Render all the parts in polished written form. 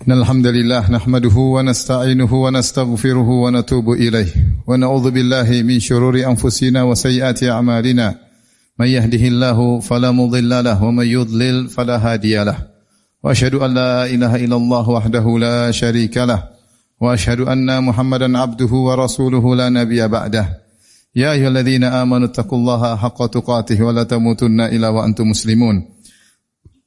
Alhamdulillah nahmaduhu wa nasta'inuhu wa nastaghfiruhu wa natubu ilaih wa na'udzu billahi min shururi anfusina wa sayyiati a'malina may yahdihillahu fala mudilla lahu wa may yudlil fala hadiyalah wa asyhadu an la ilaha illallah wahdahu la syarika lah wa asyhadu anna Muhammadan abduhu wa rasuluhu la nabiyya ba'dah ya ayyuhalladzina amanu taqullaha haqqa tuqatih wa la tamutunna illa wa antum muslimun.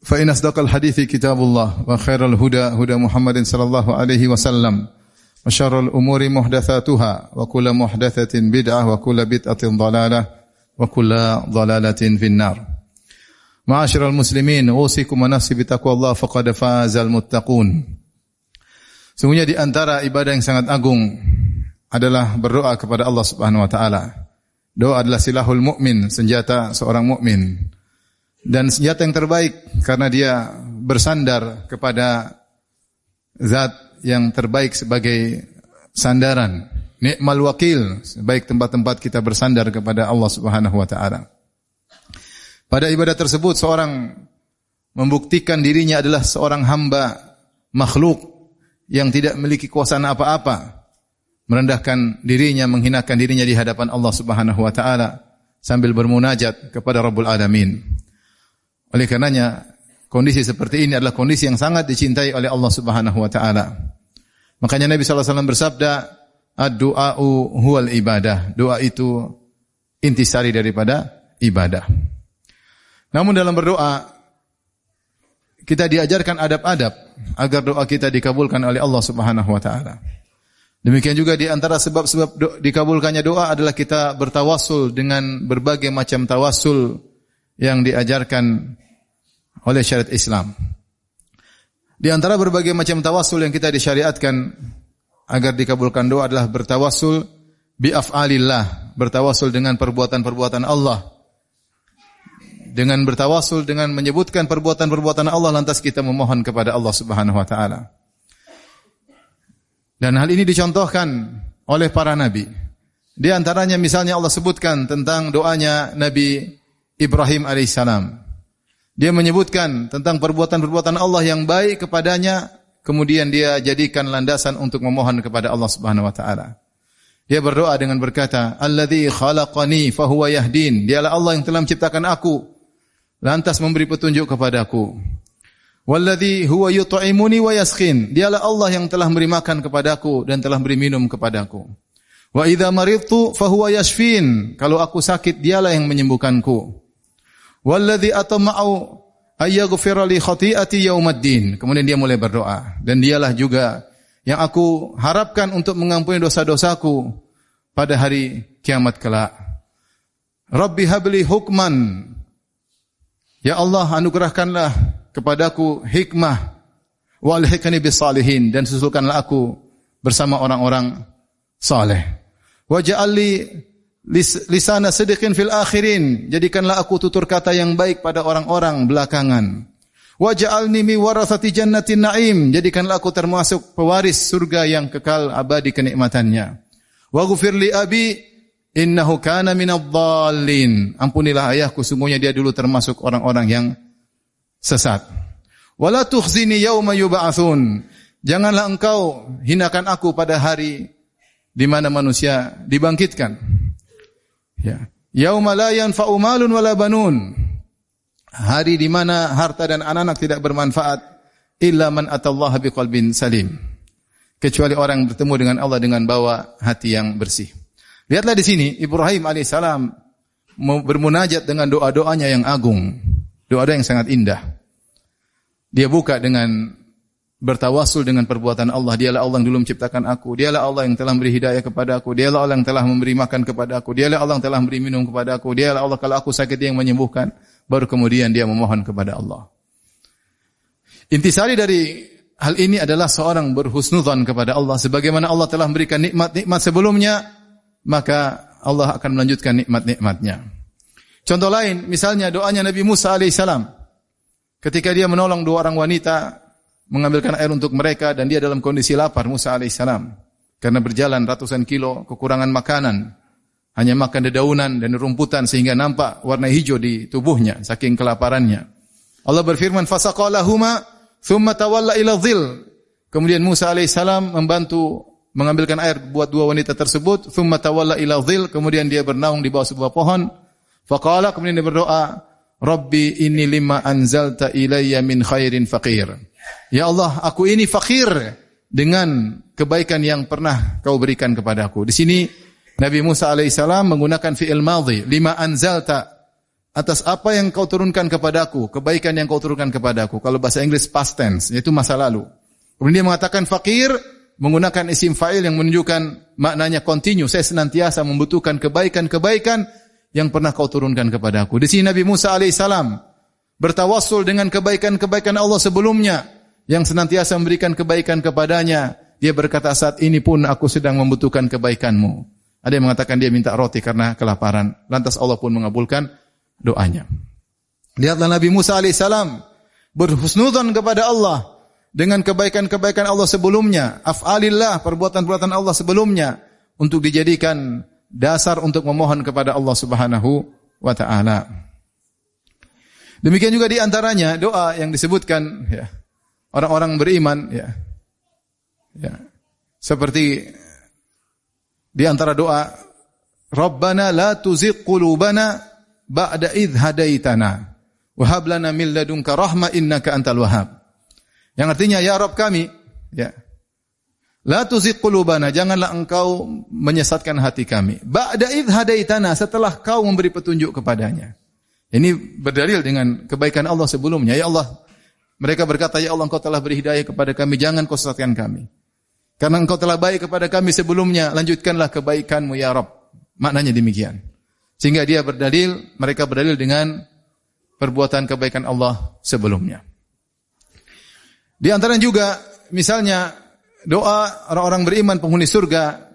Fa in asdaqal hadithi kitabullah wa khairal huda huda Muhammadin sallallahu alaihi wasallam wa syarrul umuri muhdatsatuha wa kullu muhdatsatin bid'ah wa kullu bid'atin dhalalah wa kullu dhalalatin finnar. Ma'asyiral muslimin, usikum wa nafsi bitaqwallah faqad fazal muttaqun. Sungguhnya di antara ibadah yang sangat agung adalah berdoa kepada Allah Subhanahu wa taala. Doa adalah silahul mukmin, senjata seorang mukmin. Dan senjata yang terbaik karena dia bersandar kepada zat yang terbaik sebagai sandaran. Ni'mal wakil, sebaik tempat-tempat kita bersandar kepada Allah Subhanahu wa taala. Pada ibadah tersebut seorang membuktikan dirinya adalah seorang hamba makhluk yang tidak memiliki kuasaan apa-apa, merendahkan dirinya, menghinakan dirinya di hadapan Allah Subhanahu wa taala sambil bermunajat kepada Rabbul Alamin. Oleh karenanya, kondisi seperti ini adalah kondisi yang sangat dicintai oleh Allah Subhanahu wa taala. Makanya Nabi sallallahu alaihi wasallam bersabda, "Ad-du'a'u huwal ibadah." Doa itu intisari daripada ibadah. Namun dalam berdoa kita diajarkan adab-adab agar doa kita dikabulkan oleh Allah Subhanahu wa taala. Demikian juga di antara sebab-sebab dikabulkannya doa adalah kita bertawassul dengan berbagai macam tawassul yang diajarkan oleh syariat Islam. Di antara berbagai macam tawassul yang kita disyariatkan agar dikabulkan doa adalah bertawassul bi af'alillah, bertawassul dengan perbuatan-perbuatan Allah. Dengan bertawassul dengan menyebutkan perbuatan-perbuatan Allah lantas kita memohon kepada Allah Subhanahu wa taala. Dan hal ini dicontohkan oleh para nabi. Di antaranya misalnya Allah sebutkan tentang doanya Nabi Ibrahim alaihissalam. Dia menyebutkan tentang perbuatan-perbuatan Allah yang baik kepadanya, kemudian dia jadikan landasan untuk memohon kepada Allah Subhanahu wa taala. Dia berdoa dengan berkata, "Alladzi khalaqani fahuwa yahdin." Dialah Allah yang telah menciptakan aku, lantas memberi petunjuk kepadaku. "Walladzi huwa yut'imuni wa yasqin." Dialah Allah yang telah memberi makan kepadaku dan telah memberi minum kepadaku. "Wa idza maridtu fahuwa yashfin." Kalau aku sakit, dialah yang menyembuhkanku. Walladzi atma'u ayyaghfira li khati'ati yaumaddin. Kemudian dia mulai berdoa, dan dialah juga yang aku harapkan untuk mengampuni dosa-dosaku pada hari kiamat kelak. Rabbi habli hukman. Ya Allah, anugerahkanlah kepadaku hikmah, wa alhiqni bis salihin, dan susulkanlah aku bersama orang-orang saleh. Waj'alli lisana sidqin fil akhirin, jadikanlah aku tutur kata yang baik pada orang-orang belakangan. Waj'alni mi warathati jannatin na'im, jadikanlah aku termasuk pewaris surga yang kekal abadi kenikmatannya. Waghfir li abi innahu kana minadh-dhallin, ampunilah ayahku, sungguhnya dia dulu termasuk orang-orang yang sesat. Wala tukhzini yauma yub'atsun, janganlah engkau hinakan aku pada hari di mana manusia dibangkitkan. Ya, yauma la yanfa'u malun wala banun. Hari di mana harta dan anak-anak tidak bermanfaat illa man atallaha biqalbin salim. Kecuali orang yang bertemu dengan Allah dengan bawa hati yang bersih. Lihatlah di sini Ibrahim alaihissalam bermunajat dengan doa-doanya yang agung, doa-doa yang sangat indah. Dia buka dengan bertawassul dengan perbuatan Allah. Dialah Allah yang dulu menciptakan aku. Dialah Allah yang telah memberi hidayah kepada aku. Dialah Allah yang telah memberi makan kepada aku. Dialah Allah yang telah memberi minum kepada aku. Dialah Allah kalau aku sakit dia yang menyembuhkan. Baru kemudian dia memohon kepada Allah. Intisari dari hal ini adalah seorang berhusnudzan kepada Allah. Sebagaimana Allah telah memberikan nikmat-nikmat sebelumnya, maka Allah akan melanjutkan nikmat-nikmatnya. Contoh lain, misalnya doanya Nabi Musa alaihissalam. Ketika dia menolong dua orang wanita, mengambilkan air untuk mereka, dan dia dalam kondisi lapar, Musa alaihissalam. Karena berjalan ratusan kilo, kekurangan makanan. Hanya makan dedaunan dan rumputan sehingga nampak warna hijau di tubuhnya, saking kelaparannya. Allah berfirman, "Fasaqalahuma, thumma tawalla ila dhil." Kemudian Musa alaihissalam membantu mengambilkan air buat dua wanita tersebut. Thumma tawalla ila dhil, kemudian dia bernaung di bawah sebuah pohon. Faqala, kemudian dia berdoa, Rabbi inni lima anzalta ilayya min khairin faqir. Ya Allah, aku ini fakir dengan kebaikan yang pernah kau berikan kepadaku. Di sini Nabi Musa alaihissalam menggunakan fi'il madhi, lima anzalta, atas apa yang kau turunkan kepadaku, kebaikan yang kau turunkan kepadaku. Kalau bahasa Inggris past tense, yaitu masa lalu. Kemudian dia mengatakan fakir, menggunakan isim fa'il yang menunjukkan maknanya continue. Saya senantiasa membutuhkan kebaikan-kebaikan yang pernah kau turunkan kepadaku. Di sini Nabi Musa alaihissalam bertawassul dengan kebaikan-kebaikan Allah sebelumnya yang senantiasa memberikan kebaikan kepadanya. Dia berkata, saat ini pun aku sedang membutuhkan kebaikanmu. Ada yang mengatakan dia minta roti karena kelaparan. Lantas Allah pun mengabulkan doanya. Lihatlah Nabi Musa alaihissalam berhusnudzon kepada Allah dengan kebaikan-kebaikan Allah sebelumnya, af'alillah, perbuatan-perbuatan Allah sebelumnya, untuk dijadikan dasar untuk memohon kepada Allah Subhanahu wa taala. Demikian juga di antaranya doa yang disebutkan ya, orang-orang beriman ya. Ya. Seperti di antara doa, Rabbana la tuzigh qulubana ba'da idh hadaitana wa hab lana min ladunka rahmah innaka antal wahhab. Yang artinya, ya Rabb kami, ya, la tuzigh qulubana, janganlah engkau menyesatkan hati kami. Ba'da idh hadaitana, setelah kau memberi petunjuk kepadanya. Ini berdalil dengan kebaikan Allah sebelumnya. Ya Allah, mereka berkata, ya Allah, engkau telah beri hidayah kepada kami, jangan kau sesatkan kami. Karena engkau telah baik kepada kami sebelumnya, lanjutkanlah kebaikanmu ya Rabb. Maknanya demikian. Sehingga dia berdalil, mereka berdalil dengan perbuatan kebaikan Allah sebelumnya. Di antaranya juga misalnya doa orang-orang beriman penghuni surga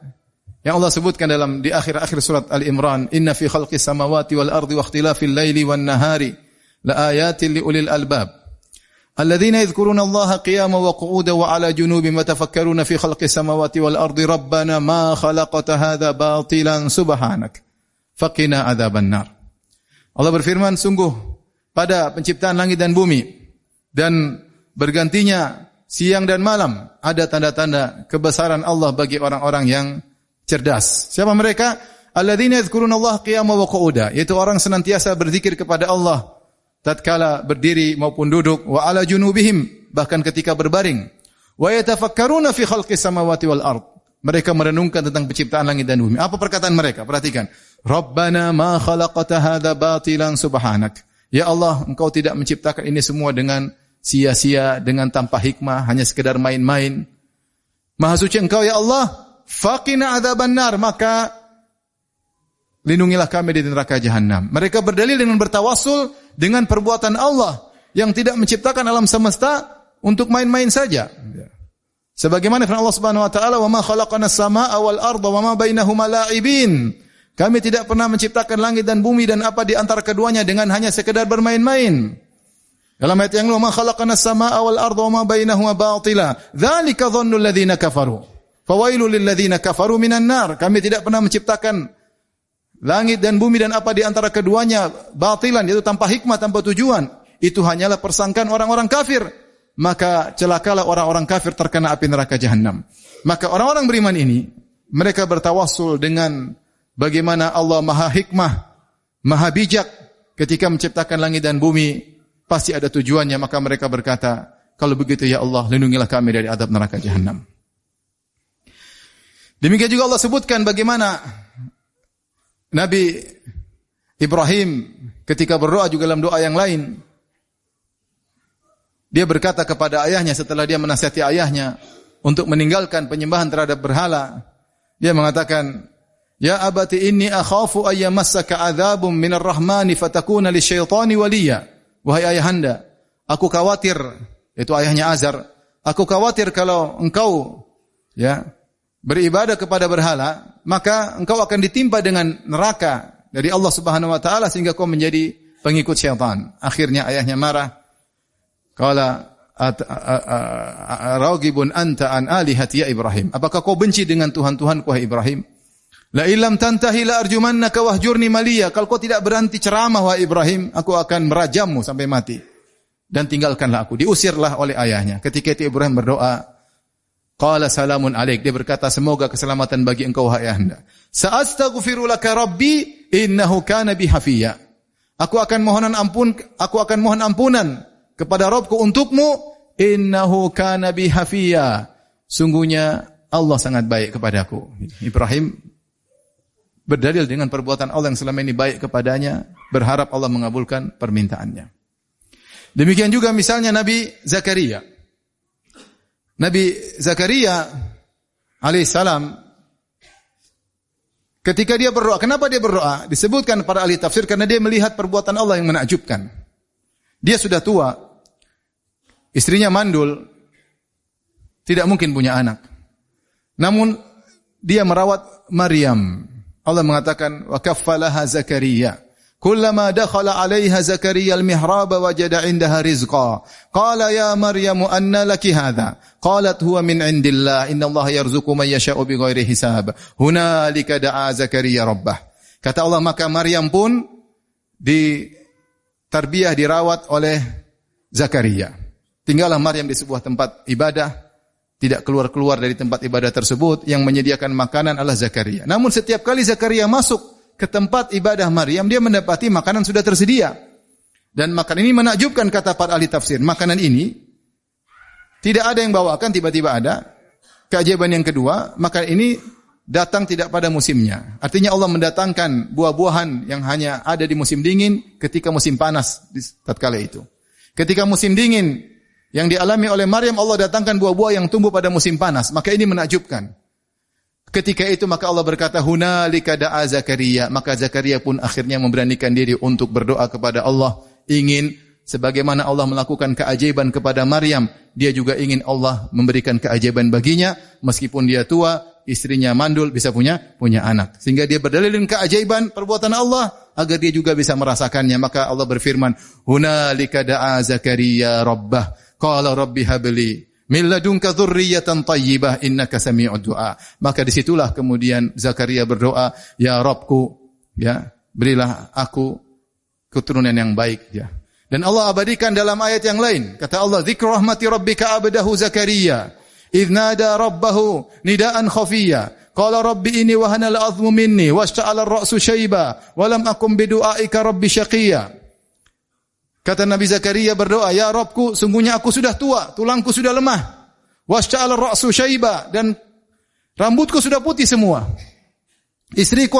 yang Allah sebutkan dalam di akhir-akhir surat Al-Imran, inna fi khalqis samawati wal ardi wa ikhtilafil laili wan nahari la ayatin li ulil albab alladzina yadhkuruna Allaha qiyaman wa qu'udan wa 'ala junubihim wa tafakkaruna fi khalqis samawati wal ardi rabbana ma khalaqta hadza batilan subhanak faqina adzabannar. Allah berfirman, sungguh pada penciptaan langit dan bumi dan bergantinya siang dan malam ada tanda-tanda kebesaran Allah bagi orang-orang yang cerdas. Siapa mereka? Alladzina yadhkurunallaha qiyaman wa qu'udan, yaitu orang senantiasa berzikir kepada Allah tatkala berdiri maupun duduk, wa 'ala junubihim, bahkan ketika berbaring. Wa yatafakkaruna fi khalqis samawati wal ard. Mereka merenungkan tentang penciptaan langit dan bumi. Apa perkataan mereka? Perhatikan. Rabbana ma khalaqta hadza batilan subhanak. Ya Allah, engkau tidak menciptakan ini semua dengan sia-sia, dengan tanpa hikmah, hanya sekedar main-main. Maha suci engkau ya Allah, faqina adzabannar, maka lindungilah kami di neraka jahanam. Mereka berdalil dengan bertawassul dengan perbuatan Allah yang tidak menciptakan alam semesta untuk main-main saja. Sebagaimana firman Allah Subhanahu wa taala, "Wa ma khalaqnas samaa'a wal arda wa ma bainahuma la'ibin." Kami tidak pernah menciptakan langit dan bumi dan apa di antara keduanya dengan hanya sekedar bermain-main. Dalam ayat yang lalu, "Ma khalaqnas samaa'a wal arda wa ma bainahuma batila. Dzalika dhannul ladzina kafaru. Fawailul lil ladzina kafaru minan nar." Kami tidak pernah menciptakan langit dan bumi dan apa di antara keduanya batilan, yaitu tanpa hikmah, tanpa tujuan. Itu hanyalah persangkaan orang-orang kafir. Maka celakalah orang-orang kafir terkena api neraka jahanam. Maka orang-orang beriman ini, mereka bertawassul dengan bagaimana Allah maha hikmah, maha bijak ketika menciptakan langit dan bumi. Pasti ada tujuannya, maka mereka berkata, kalau begitu ya Allah, lindungilah kami dari azab neraka jahanam. Demikian juga Allah sebutkan bagaimana Nabi Ibrahim ketika berdoa juga dalam doa yang lain, dia berkata kepada ayahnya setelah dia menasihati ayahnya untuk meninggalkan penyembahan terhadap berhala. Dia mengatakan, "Ya abati inni akhafu ay yamassaka adzabun minar rahmani fatakuna lisyaitani waliya." Wahai ayahanda, aku khawatir, itu ayahnya Azar, aku khawatir kalau engkau ya beribadah kepada berhala, maka engkau akan ditimpa dengan neraka dari Allah Subhanahu wa taala sehingga kau menjadi pengikut syaitan. Akhirnya ayahnya marah. Qala raghibun anta an alihati ya Ibrahim. Apakah kau benci dengan Tuhan-Tuhanku wahai Ibrahim? La illam tantahi la arjumannaka wahjurni maliya. Kalau kau tidak berhenti ceramah wahai Ibrahim, aku akan merajammu sampai mati. Dan tinggalkanlah aku. Diusirlah oleh ayahnya. Ketika itu Ibrahim berdoa, Qala salamun alaik. Dia berkata, semoga keselamatan bagi engkau wahai ayahanda. Sa'astaghfiru laka rabbi innahu kana bi hafiya. Aku akan mohon ampunan kepada Rabbku untukmu, innahu kana bi hafiya. Sungguhnya Allah sangat baik kepadaku. Ibrahim berdalil dengan perbuatan Allah yang selama ini baik kepadanya, berharap Allah mengabulkan permintaannya. Demikian juga misalnya Nabi Zakaria. Nabi Zakaria alaihissalam ketika dia berdoa, kenapa dia berdoa? Disebutkan para ahli tafsir karena dia melihat perbuatan Allah yang menakjubkan. Dia sudah tua, istrinya mandul, tidak mungkin punya anak. Namun dia merawat Maryam. Allah mengatakan wa kaffalaha Zakaria. Kullama dakhala 'alaiha Zakaria al-mihrab wajada 'indaha rizqa. Qala ya Maryam anna laki hadha? Qalat huwa min 'indillah. Innallaha yarzuqu man yasha'u bighairi hisab. Hunalika da'a Zakaria rabbah. Kata Allah, maka Maryam pun ditarbiyah, dirawat oleh Zakaria. Tinggallah Maryam di sebuah tempat ibadah, tidak keluar-keluar dari tempat ibadah tersebut. Yang menyediakan makanan adalah Zakaria. Namun setiap kali Zakaria masuk ke tempat ibadah Maryam, dia mendapati makanan sudah tersedia. Dan makanan ini menakjubkan, kata para ahli tafsir. Makanan ini tidak ada yang bawakan, tiba-tiba ada. Keajaiban yang kedua, makanan ini datang tidak pada musimnya. Artinya Allah mendatangkan buah-buahan yang hanya ada di musim dingin ketika musim panas di tatkala itu. Ketika musim dingin yang dialami oleh Maryam, Allah datangkan buah-buah yang tumbuh pada musim panas. Maka ini menakjubkan. Ketika itu maka Allah berkata, hunalika da'a Zakaria. Maka Zakaria pun akhirnya memberanikan diri untuk berdoa kepada Allah. Ingin sebagaimana Allah melakukan keajaiban kepada Maryam, dia juga ingin Allah memberikan keajaiban baginya. Meskipun dia tua, istrinya mandul, bisa punya anak. Sehingga dia berdalil dengan keajaiban perbuatan Allah agar dia juga bisa merasakannya. Maka Allah berfirman, hunalika da'a Zakaria rabbah. Qala rabbi habli min ladunka dzurriyyatan thayyibah innaka sami'ud du'a. Maka disitulah kemudian Zakaria berdoa, ya Rabbku, ya, berilah aku keturunan yang baik, ya. Dan Allah abadikan dalam ayat yang lain. Kata Allah, dzikru rahmati rabbika abdahu Zakaria idz nada rabbahu nidaan khafiyya. Qala rabbi inni wahana al-'azmu minni washta'ala ar-ra'su shayba wa lam akum bidu'aika rabbi syaqiyya. Kata Nabi Zakaria berdoa, ya Rabbku, sungguhnya aku sudah tua, tulangku sudah lemah. Washta'ala ar-ra'su shayba, dan rambutku sudah putih semua. Istriku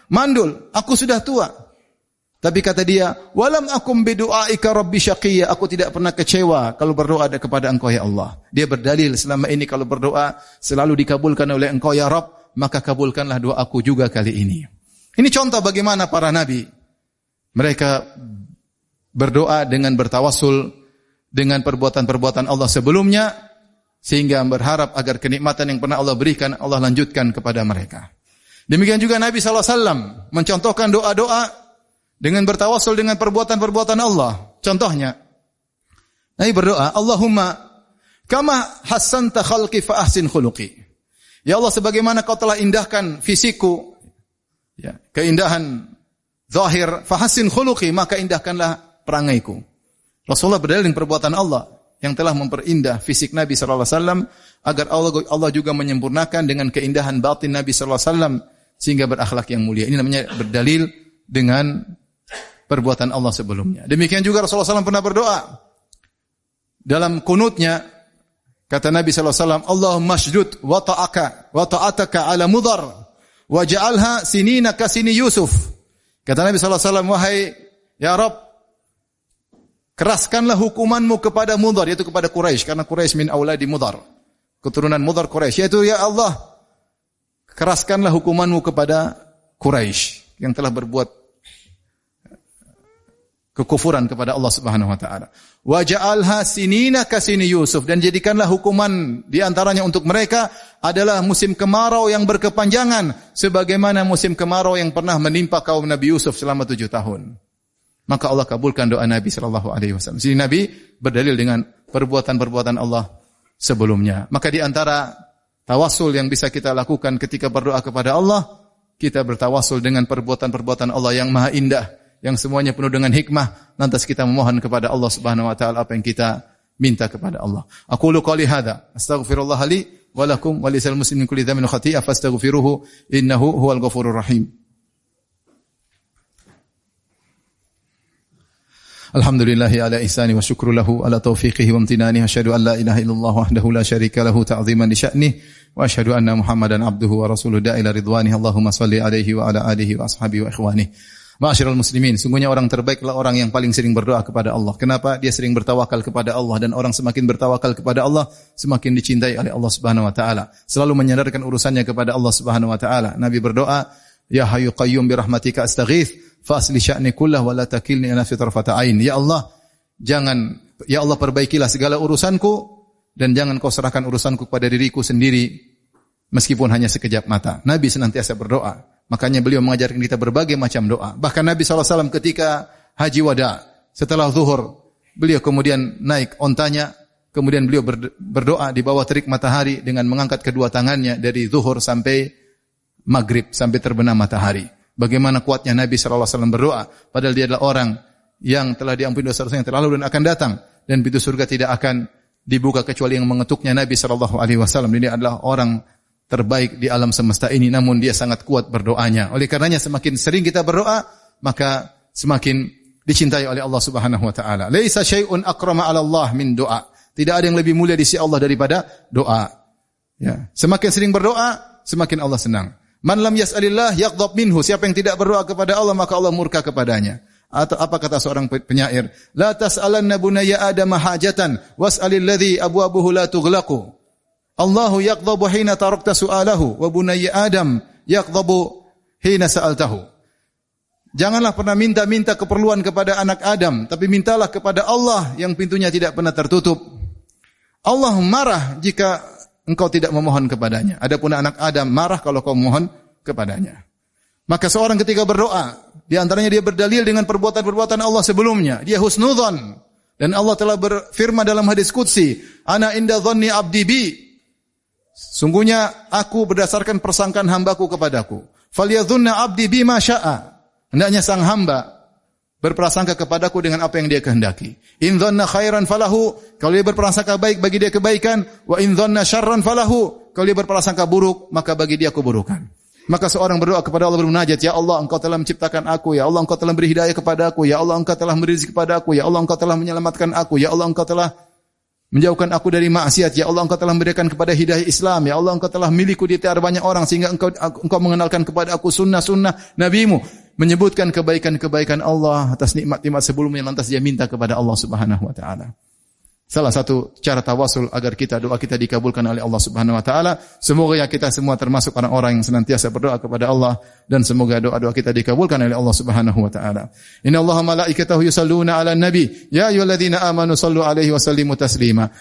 mandul, aku sudah tua. Tapi kata dia, walam akum bidu'aika rabbi syaqiyya, aku tidak pernah kecewa kalau berdoa kepada engkau ya Allah. Dia berdalil selama ini kalau berdoa selalu dikabulkan oleh engkau ya Rabb, maka kabulkanlah doaku juga kali ini. Ini contoh bagaimana para nabi mereka berdoa dengan bertawassul dengan perbuatan-perbuatan Allah sebelumnya, sehingga berharap agar kenikmatan yang pernah Allah berikan Allah lanjutkan kepada mereka. Demikian juga Nabi SAW mencontohkan doa-doa dengan bertawassul dengan perbuatan-perbuatan Allah. Contohnya, Nabi berdoa, Allahumma kama hassanta khalqi fa ahsin khuluqi. Ya Allah, sebagaimana kau telah indahkan fisikku, ya, keindahan zahir, fa hassin khuluqi, maka indahkanlah perangaiku. Rasulullah berdalil dengan perbuatan Allah yang telah memperindah fisik Nabi SAW agar Allah juga menyempurnakan dengan keindahan batin Nabi SAW sehingga berakhlak yang mulia. Ini namanya berdalil dengan perbuatan Allah sebelumnya. Demikian juga Rasulullah SAW pernah berdoa dalam kunutnya, kata Nabi SAW, Allahumma shdud wa ta'ataka ala mudhar wa ja'alha sinina ka sini Yusuf. Kata Nabi SAW, wahai ya Rabb, keraskanlah hukumanmu kepada Mudhar, yaitu kepada Quraisy, karena Quraisy min auladi Mudhar, keturunan Mudhar Quraisy, yaitu ya Allah, keraskanlah hukumanmu kepada Quraisy yang telah berbuat kekufuran kepada Allah Subhanahu wa taala. Wa ja'alha sinina ka sini Yusuf, dan jadikanlah hukuman di antaranya untuk mereka adalah musim kemarau yang berkepanjangan sebagaimana musim kemarau yang pernah menimpa kaum Nabi Yusuf selama 7 tahun. Maka Allah kabulkan doa Nabi sallallahu alaihi wasallam. Sini Nabi berdalil dengan perbuatan-perbuatan Allah sebelumnya. Maka di antara tawassul yang bisa kita lakukan ketika berdoa kepada Allah, kita bertawassul dengan perbuatan-perbuatan Allah yang maha indah, yang semuanya penuh dengan hikmah. Lantas kita memohon kepada Allah Subhanahu wa taala apa yang kita minta kepada Allah. Aqulu qouli hadza, astaghfirullah li wa lakum wa lisal muslimin kulli dhanbin wa khati'ah fastaghfiruhu innahu huwal ghafurur rahim. Alhamdulillahi ala ihsani wa syukru lahu ala taufiqihi wa amtinani. Asyhadu an la ilaha illallah wahdahu la syarika lahu ta'ziman li sya'nih wa asyhadu anna Muhammadan abduhu wa rasuluhu da'ila ridwanihi. Allahumma shalli alaihi wa ala alihi wa ashabihi wa ikhwanihi. Ma'asyiral muslimin, sungguhnya orang terbaik adalah orang yang paling sering berdoa kepada Allah. Kenapa? Dia sering bertawakal kepada Allah, dan orang semakin bertawakal kepada Allah semakin dicintai oleh Allah Subhanahu wa taala. Selalu menyandarkan urusannya kepada Allah Subhanahu wa taala. Nabi berdoa, "Ya Hayyu Qayyum bi rahmatika astaghits, fa asli sya'ni kullah wa la takilni ila nafsi tarfata ain." Ya Allah, ya Allah perbaikilah segala urusanku dan jangan kau serahkan urusanku kepada diriku sendiri meskipun hanya sekejap mata. Nabi senantiasa berdoa. Makanya beliau mengajarkan kita berbagai macam doa. Bahkan Nabi SAW ketika haji wada, setelah zuhur, beliau kemudian naik ontanya, kemudian beliau berdoa di bawah terik matahari dengan mengangkat kedua tangannya dari zuhur sampai maghrib, sampai terbenam matahari. Bagaimana kuatnya Nabi SAW berdoa, padahal dia adalah orang yang telah diampuni dosa-dosanya yang terlalu dan akan datang, dan pintu surga tidak akan dibuka kecuali yang mengetuknya Nabi SAW. Ini adalah orang terbaik di alam semesta ini, namun dia sangat kuat berdoanya. Oleh karenanya semakin sering kita berdoa, maka semakin dicintai oleh Allah Subhanahu wa taala. Laisa syai'un akrama 'ala Allah min doa. Tidak ada yang lebih mulia di sisi Allah daripada doa. Ya, semakin sering berdoa, semakin Allah senang. Man lam yas'alillah yaghdab minhu. Siapa yang tidak berdoa kepada Allah, maka Allah murka kepadanya. Atau apa kata seorang penyair? La tas'alanna bunayya Adam hajatan was'alil ladzi abwabuhu la tughlaqu. Allahu yaqdabu hina tarakta su'alahu wa bunayya Adam yaqdabu hina sa'altahu. Janganlah pernah minta-minta keperluan kepada anak Adam, tapi mintalah kepada Allah yang pintunya tidak pernah tertutup. Allah marah jika engkau tidak memohon kepadanya. Adapun anak Adam marah kalau kau memohon kepadanya. Maka seorang ketika berdoa, di antaranya dia berdalil dengan perbuatan-perbuatan Allah sebelumnya. Dia husnudzon, dan Allah telah berfirman dalam hadis qudsi, "Ana inda dhanni 'abdi bi." Sungguhnya aku berdasarkan persangkaan hambaku kepadaku. Falyadhunna 'abdi bima syaa. Hendaknya sang hamba berprasangka kepadaku dengan apa yang dia kehendaki. In dhanna khairan falahu, kalau dia berprasangka baik bagi dia kebaikan, wa in dhanna syarran falahu, kalau dia berprasangka buruk maka bagi dia keburukan. Maka seorang berdoa kepada Allah bermunajat, "Ya Allah, Engkau telah menciptakan aku, ya Allah Engkau telah beri hidayah kepada aku, ya Allah Engkau telah beri rezeki kepada aku, ya Allah Engkau telah menyelamatkan aku, ya Allah Engkau telah menjauhkan aku dari maksiat, ya Allah Engkau telah memberikan kepada hidayah Islam, ya Allah Engkau telah miliku di antara banyak orang sehingga engkau mengenalkan kepada aku sunnah-sunnah Nabi-Mu." Menyebutkan kebaikan-kebaikan Allah atas nikmat-nikmat sebelumnya, lantas dia minta kepada Allah Subhanahu wa taala. Salah satu cara tawasul agar doa kita dikabulkan oleh Allah Subhanahu wa taala. Semoga kita semua termasuk orang-orang yang senantiasa berdoa kepada Allah, dan semoga doa-doa kita dikabulkan oleh Allah Subhanahu wa taala. Innallaha malaikatahu yusalluna 'alan nabi, ya ayyuhalladzina amanu sallu 'alaihi wa sallimu taslima.